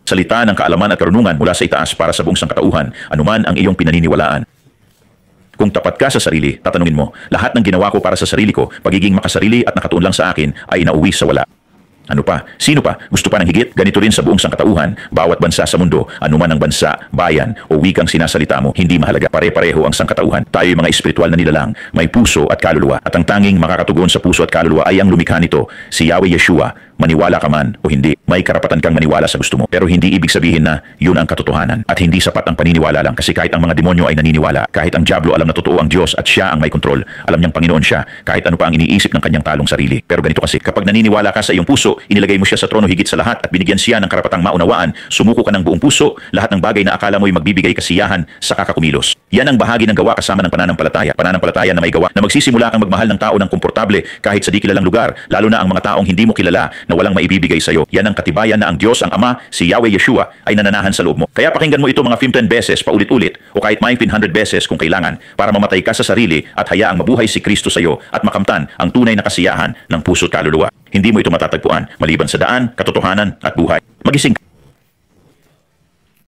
Salita ng kaalaman at karunungan mula sa itaas para sa buong sangkatauhan, anuman ang iyong pinaniniwalaan. Kung tapat ka sa sarili, tatanungin mo, lahat ng ginawa ko para sa sarili ko, pagiging makasarili at nakatuon lang sa akin, ay nauwi sa wala. Ano pa? Sino pa? Gusto pa ng higit? Ganito rin sa buong sangkatauhan, bawat bansa sa mundo, anuman ang bansa, bayan o wikang sinasalita mo, hindi mahalaga. Pare-pareho ang sangkatauhan. Tayo'y mga espiritual na nilalang, may puso at kaluluwa. At ang tanging makakatugon sa puso at kaluluwa ay ang lumikha nito, si Yahweh Yeshua. Maniwala ka man o hindi, may karapatan kang maniwala sa gusto mo. Pero hindi ibig sabihin na yun ang katotohanan. At hindi sapat ang paniniwala lang, kasi kahit ang mga demonyo ay naniniwala, kahit ang diablo alam na totoo ang Diyos at siya ang may kontrol, alam niyang Panginoon siya, kahit ano pa ang iniisip ng kanyang talong sarili. Pero ganito kasi, kapag naniniwala ka sa iyong puso, inilagay mo siya sa trono higit sa lahat at binigyan siya ng karapatang maunawaan, sumuko ka ng buong puso, lahat ng bagay na akala mo'y magbibigay kasiyahan sa kakakumilos. Yan ang bahagi ng gawa kasama ng pananampalataya. Pananampalataya na may gawa na magsisimula kang magmahal ng tao ng komportable kahit sa di kilalang lugar, lalo na ang mga taong hindi mo kilala na walang maibibigay sa iyo. Yan ang katibayan na ang Diyos, ang Ama, si Yahweh Yeshua ay nananahan sa loob mo. Kaya pakinggan mo ito mga 15 beses paulit-ulit o kahit may 100 beses kung kailangan para mamatay ka sa sarili at hayaang mabuhay si Kristo sa iyo at makamtan ang tunay na kasiyahan ng puso at kaluluwa. Hindi mo ito matatagpuan maliban sa daan, katotohanan at buhay. Magising ka.